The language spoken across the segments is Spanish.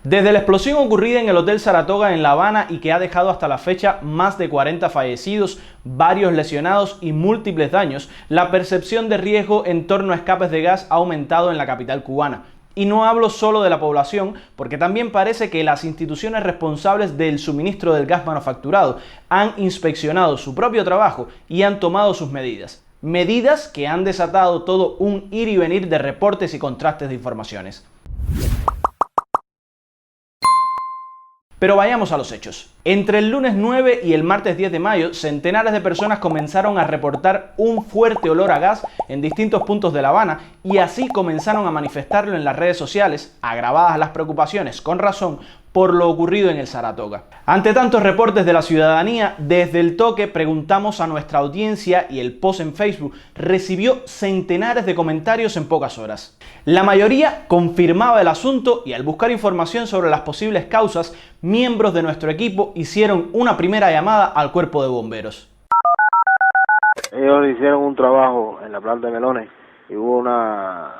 Desde la explosión ocurrida en el Hotel Saratoga en La Habana y que ha dejado hasta la fecha más de 40 fallecidos, varios lesionados y múltiples daños, la percepción de riesgo en torno a escapes de gas ha aumentado en la capital cubana. Y no hablo solo de la población, porque también parece que las instituciones responsables del suministro del gas manufacturado han inspeccionado su propio trabajo y han tomado sus medidas. Medidas que han desatado todo un ir y venir de reportes y contrastes de informaciones. Pero vayamos a los hechos. Entre el lunes 9 y el martes 10 de mayo, centenares de personas comenzaron a reportar un fuerte olor a gas en distintos puntos de La Habana y así comenzaron a manifestarlo en las redes sociales, agravadas las preocupaciones, con razón, por lo ocurrido en el Saratoga. Ante tantos reportes de la ciudadanía, desde el toque preguntamos a nuestra audiencia y el post en Facebook recibió centenares de comentarios en pocas horas. La mayoría confirmaba el asunto y al buscar información sobre las posibles causas, miembros de nuestro equipo hicieron una primera llamada al cuerpo de bomberos. Ellos hicieron un trabajo en la planta de melones y hubo una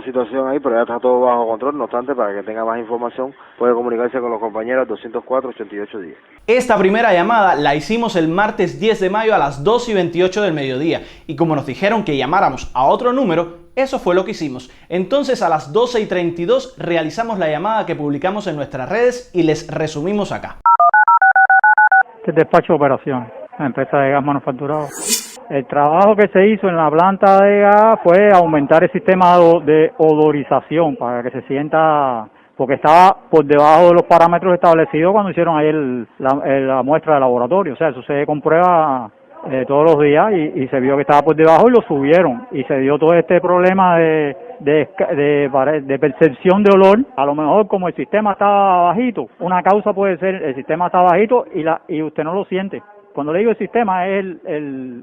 situación ahí, pero ya está todo bajo control. No obstante, para que tenga más información, puede comunicarse con los compañeros 204-8810. Esta primera llamada la hicimos el martes 10 de mayo a las 2:28 del mediodía y como nos dijeron que llamáramos a otro número, eso fue lo que hicimos. Entonces a las 12:32 realizamos la llamada que publicamos en nuestras redes y les resumimos acá. Este despacho de operaciones, la empresa de gas manufacturado. El trabajo que se hizo en la planta de gas fue aumentar el sistema de odorización para que se sienta, porque estaba por debajo de los parámetros establecidos cuando hicieron ahí la muestra de laboratorio. O sea, eso se comprueba todos los días y se vio que estaba por debajo y lo subieron. Y se dio todo este problema de percepción de olor. A lo mejor como el sistema estaba bajito, una causa puede ser el sistema está bajito y usted no lo siente. Cuando le digo el sistema es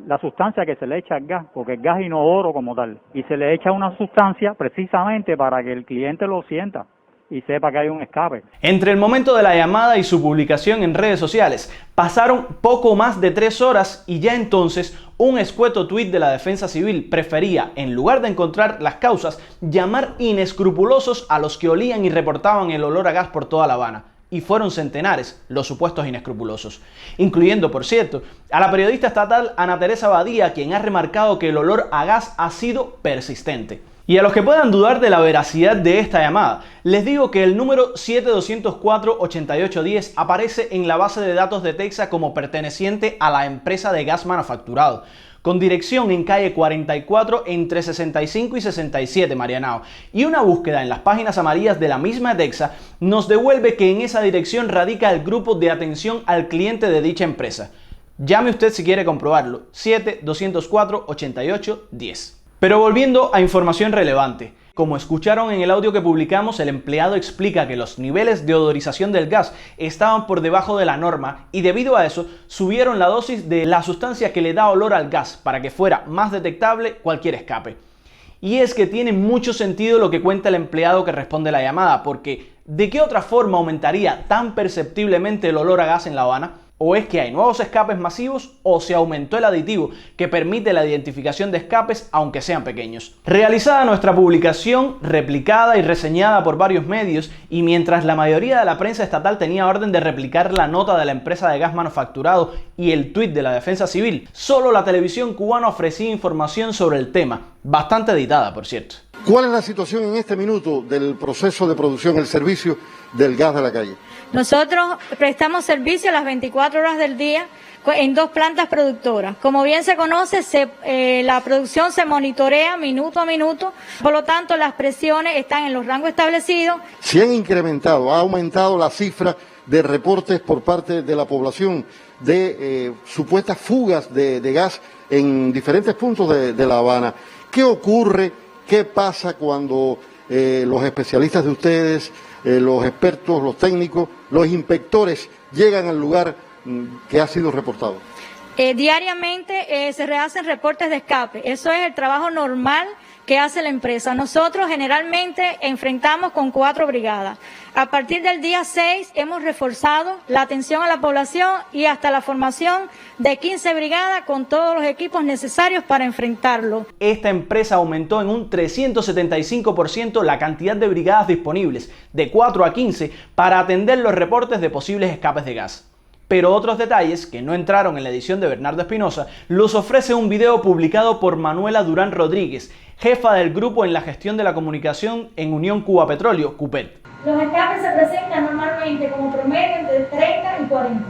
la sustancia que se le echa al gas, porque el gas es inodoro como tal, y se le echa una sustancia precisamente para que el cliente lo sienta y sepa que hay un escape. Entre el momento de la llamada y su publicación en redes sociales, pasaron poco más de 3 horas y ya entonces un escueto tuit de la Defensa Civil prefería, en lugar de encontrar las causas, llamar inescrupulosos a los que olían y reportaban el olor a gas por toda La Habana. Y fueron centenares los supuestos inescrupulosos, incluyendo, por cierto, a la periodista estatal Ana Teresa Badía, quien ha remarcado que el olor a gas ha sido persistente. Y a los que puedan dudar de la veracidad de esta llamada, les digo que el número 7204-8810 aparece en la base de datos de Texas como perteneciente a la empresa de gas manufacturado, con dirección en calle 44 entre 65 y 67 Marianao, y una búsqueda en las páginas amarillas de la misma Texas nos devuelve que en esa dirección radica el grupo de atención al cliente de dicha empresa. Llame usted si quiere comprobarlo, 7204-8810. Pero volviendo a información relevante. Como escucharon en el audio que publicamos, el empleado explica que los niveles de odorización del gas estaban por debajo de la norma y debido a eso subieron la dosis de la sustancia que le da olor al gas para que fuera más detectable cualquier escape. Y es que tiene mucho sentido lo que cuenta el empleado que responde la llamada, porque ¿de qué otra forma aumentaría tan perceptiblemente el olor a gas en La Habana? ¿O es que hay nuevos escapes masivos o se aumentó el aditivo que permite la identificación de escapes aunque sean pequeños? Realizada nuestra publicación, replicada y reseñada por varios medios y mientras la mayoría de la prensa estatal tenía orden de replicar la nota de la empresa de gas manufacturado y el tuit de la Defensa Civil, solo la televisión cubana ofrecía información sobre el tema, bastante editada por cierto. ¿Cuál es la situación en este minuto del proceso de producción, el servicio del gas de la calle? Nosotros prestamos servicio las 24 horas del día en 2 plantas productoras. Como bien se conoce, la producción se monitorea minuto a minuto, por lo tanto las presiones están en los rangos establecidos. Se han incrementado, ha aumentado la cifra de reportes por parte de la población de supuestas fugas de gas en diferentes puntos de La Habana. ¿Qué ocurre? ¿Qué pasa cuando los especialistas de ustedes, los expertos, los técnicos, los inspectores llegan al lugar que ha sido reportado? Diariamente se rehacen reportes de escape. Eso es el trabajo normal que hace la empresa. Nosotros generalmente enfrentamos con 4 brigadas. A partir del día 6 hemos reforzado la atención a la población y hasta la formación de 15 brigadas con todos los equipos necesarios para enfrentarlo. Esta empresa aumentó en un 375% la cantidad de brigadas disponibles, de 4 a 15, para atender los reportes de posibles escapes de gas. Pero otros detalles, que no entraron en la edición de Bernardo Espinosa, los ofrece un video publicado por Manuela Durán Rodríguez, jefa del grupo en la gestión de la comunicación en Unión Cuba Petróleo, CUPET. Los escapes se presentan normalmente como promedio entre 30 y 40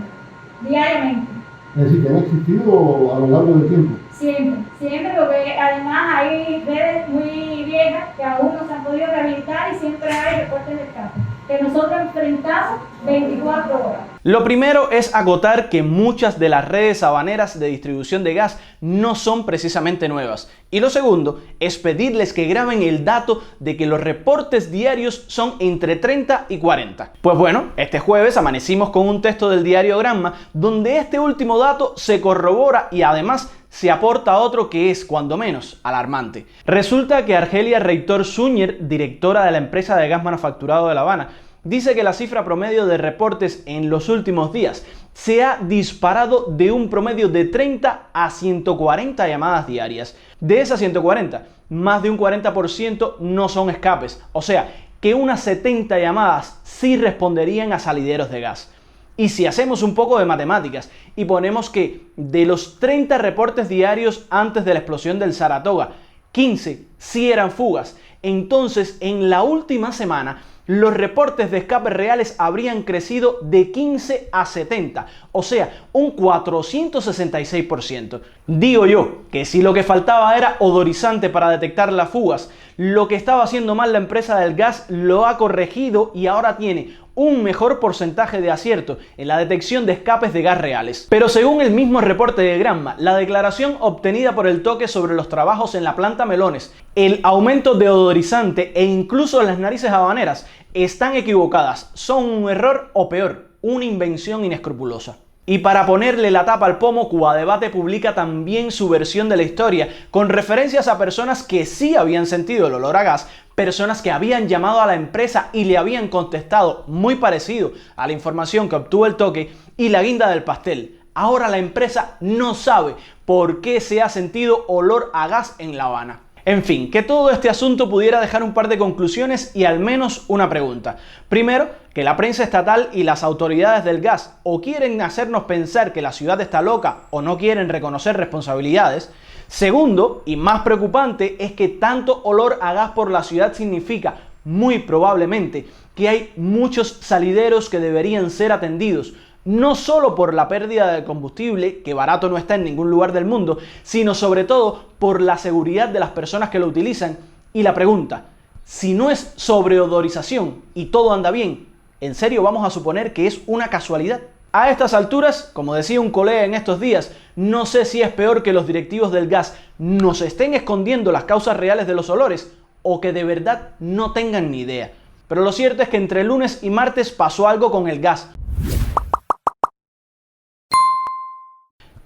diariamente. Es decir, que han existido a lo largo del tiempo. Siempre, porque además hay redes muy viejas que aún no se han podido rehabilitar y siempre hay reportes de escape que nosotros enfrentamos 24 horas. Lo primero es acotar que muchas de las redes habaneras de distribución de gas no son precisamente nuevas. Y lo segundo es pedirles que graben el dato de que los reportes diarios son entre 30 y 40. Pues bueno, este jueves amanecimos con un texto del diario Granma donde este último dato se corrobora y además se aporta otro que es, cuando menos, alarmante. Resulta que Argelia Reitor Zúñer, directora de la empresa de gas manufacturado de La Habana, dice que la cifra promedio de reportes en los últimos días se ha disparado de un promedio de 30 a 140 llamadas diarias. De esas 140, más de un 40% no son escapes, o sea, que unas 70 llamadas sí responderían a salideros de gas. Y si hacemos un poco de matemáticas y ponemos que de los 30 reportes diarios antes de la explosión del Saratoga, 15 sí eran fugas, entonces en la última semana los reportes de escape reales habrían crecido de 15 a 70, o sea, un 466%. Digo yo que si lo que faltaba era odorizante para detectar las fugas, lo que estaba haciendo mal la empresa del gas lo ha corregido y ahora tiene un mejor porcentaje de acierto en la detección de escapes de gas reales. Pero según el mismo reporte de Granma, la declaración obtenida por el toque sobre los trabajos en la planta Melones, el aumento de odorizante e incluso las narices habaneras están equivocadas, son un error o peor, una invención inescrupulosa. Y para ponerle la tapa al pomo, Cubadebate publica también su versión de la historia, con referencias a personas que sí habían sentido el olor a gas, personas que habían llamado a la empresa y le habían contestado muy parecido a la información que obtuvo el toque, y la guinda del pastel. Ahora la empresa no sabe por qué se ha sentido olor a gas en La Habana. En fin, que todo este asunto pudiera dejar un par de conclusiones y al menos una pregunta. Primero, que la prensa estatal y las autoridades del gas o quieren hacernos pensar que la ciudad está loca o no quieren reconocer responsabilidades. Segundo, y más preocupante, es que tanto olor a gas por la ciudad significa, muy probablemente, que hay muchos salideros que deberían ser atendidos, no solo por la pérdida de combustible, que barato no está en ningún lugar del mundo, sino sobre todo por la seguridad de las personas que lo utilizan. Y la pregunta, si no es sobreodorización y todo anda bien, ¿en serio vamos a suponer que es una casualidad? A estas alturas, como decía un colega en estos días, no sé si es peor que los directivos del gas nos estén escondiendo las causas reales de los olores o que de verdad no tengan ni idea. Pero lo cierto es que entre lunes y martes pasó algo con el gas.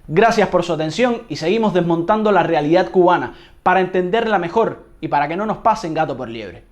Gracias por su atención y seguimos desmontando la realidad cubana para entenderla mejor y para que no nos pasen gato por liebre.